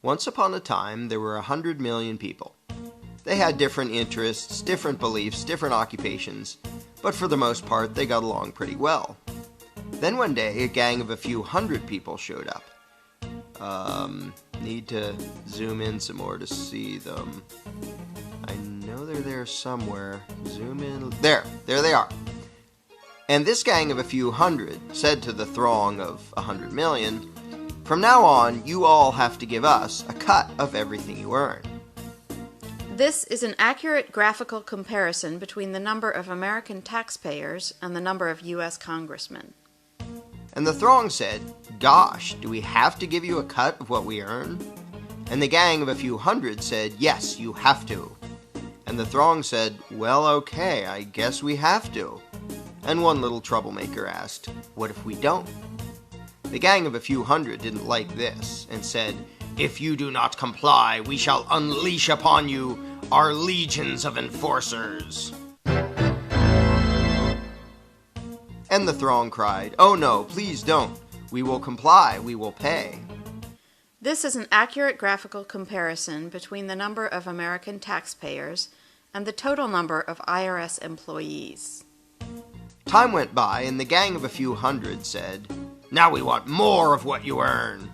Once upon a time, there were 100 million people. They had different interests, different beliefs, different occupations, but for the most part, they got along pretty well. Then one day, a gang of a few hundred people showed up. Need to zoom in some more to see them. I know they're there somewhere. Zoom in. There they are. And this gang of a few hundred said to the throng of 100 million, "From now on, you all have to give us a cut of everything you earn." This is an accurate graphical comparison between the number of American taxpayers and the number of U.S. congressmen. And the throng said, "Gosh, do we have to give you a cut of what we earn?" And the gang of a few hundred said, "Yes, you have to." And the throng said, "Well, okay, I guess we have to." And one little troublemaker asked, "What if we don't?" The gang of a few hundred didn't like this and said, "If you do not comply, we shall unleash upon you our legions of enforcers." And the throng cried, "Oh no, please don't. We will comply, we will pay." This is an accurate graphical comparison between the number of American taxpayers and the total number of IRS employees. Time went by, and the gang of a few hundred said, "Now we want more of what you earn."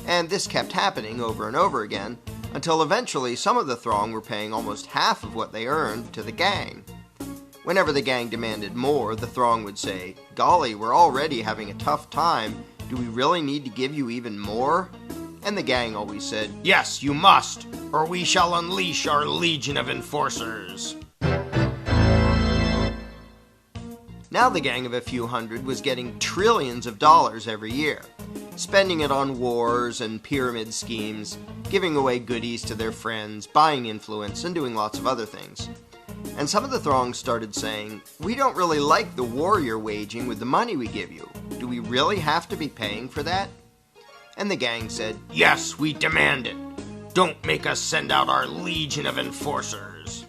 And this kept happening over and over again, until eventually some of the throng were paying almost half of what they earned to the gang. Whenever the gang demanded more, the throng would say, "Golly, we're already having a tough time. Do we really need to give you even more?" And the gang always said, "Yes, you must, or we shall unleash our legion of enforcers." Now the gang of a few hundred was getting trillions of dollars every year, spending it on wars and pyramid schemes, giving away goodies to their friends, buying influence, and doing lots of other things. And some of the throng started saying, "We don't really like the war you're waging with the money we give you. Do we really have to be paying for that?" And the gang said, "Yes, we demand it. Don't make us send out our legion of enforcers."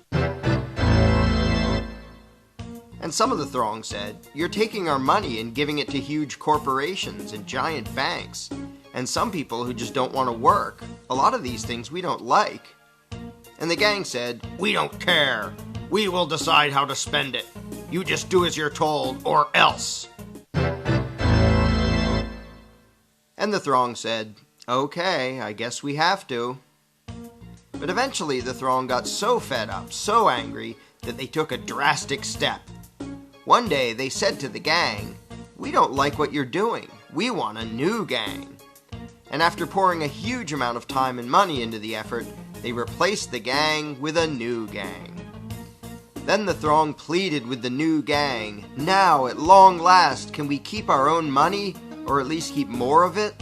And some of the throng said, "You're taking our money and giving it to huge corporations and giant banks, and some people who just don't want to work. A lot of these things we don't like." And the gang said, "We don't care. We will decide how to spend it. You just do as you're told, or else." And the throng said, "Okay, I guess we have to." But eventually the throng got so fed up, so angry, that they took a drastic step. One day they said to the gang, "We don't like what you're doing. We want a new gang." And after pouring a huge amount of time and money into the effort, they replaced the gang with a new gang. Then the throng pleaded with the new gang, "Now, at long last, can we keep our own money, or at least keep more of it?"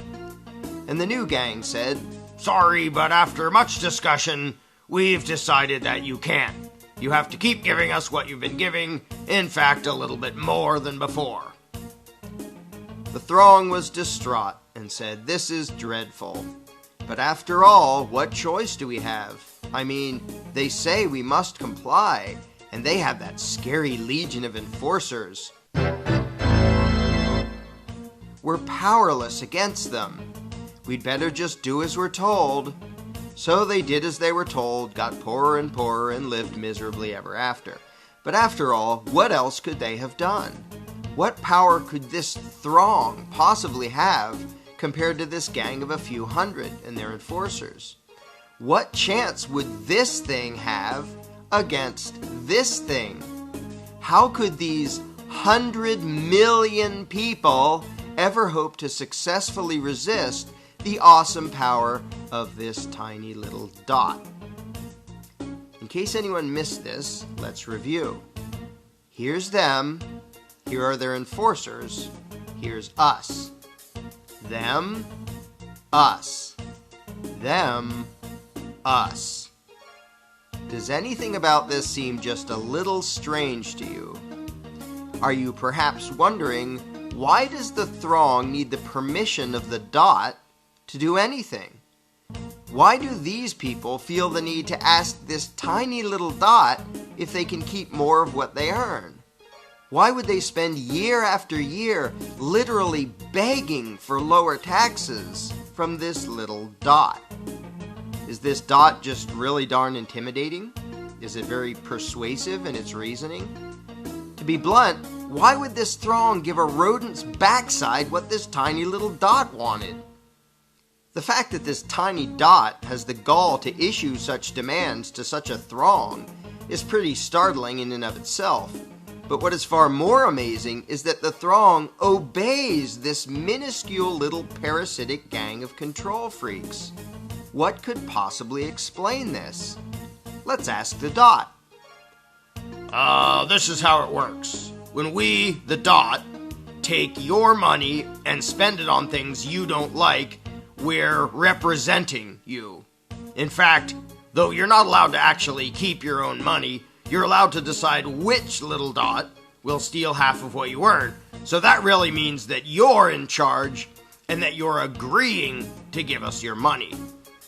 And the new gang said, "Sorry, but after much discussion, we've decided that you can't. You have to keep giving us what you've been giving, in fact, a little bit more than before." The throng was distraught and said, "This is dreadful. But after all, what choice do we have? I mean, they say we must comply, and they have that scary legion of enforcers. We're powerless against them. We'd better just do as we're told." So they did as they were told, got poorer and poorer, and lived miserably ever after. But after all, what else could they have done? What power could this throng possibly have compared to this gang of a few hundred and their enforcers? What chance would this thing have against this thing? How could these 100 million people ever hope to successfully resist the awesome power of this tiny little dot? In case anyone missed this, let's review. Here's them. Here are their enforcers. Here's us. Them, us. Them, us. Does anything about this seem just a little strange to you? Are you perhaps wondering, why does the throng need the permission of the dot to do anything? Why do these people feel the need to ask this tiny little dot if they can keep more of what they earn? Why would they spend year after year literally begging for lower taxes from this little dot? Is this dot just really darn intimidating? Is it very persuasive in its reasoning? To be blunt, why would this throng give a rodent's backside what this tiny little dot wanted? The fact that this tiny dot has the gall to issue such demands to such a throng is pretty startling in and of itself. But what is far more amazing is that the throng obeys this minuscule little parasitic gang of control freaks. What could possibly explain this? Let's ask the dot. This is how it works. When we, the dot, take your money and spend it on things you don't like, we're representing you. In fact, though you're not allowed to actually keep your own money, you're allowed to decide which little dot will steal half of what you earn. So that really means that you're in charge and that you're agreeing to give us your money.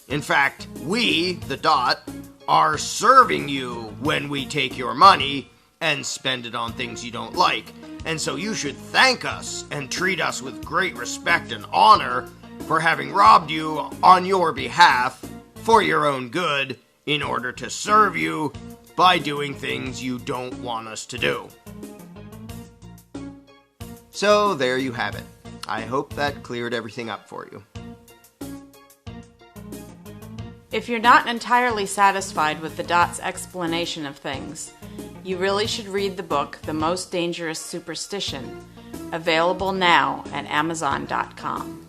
In fact, we, the dot, are serving you when we take your money and spend it on things you don't like. And so you should thank us and treat us with great respect and honor for having robbed you on your behalf for your own good in order to serve you by doing things you don't want us to do. So there you have it. I hope that cleared everything up for you. If you're not entirely satisfied with the dot's explanation of things, you really should read the book The Most Dangerous Superstition, available now at Amazon.com.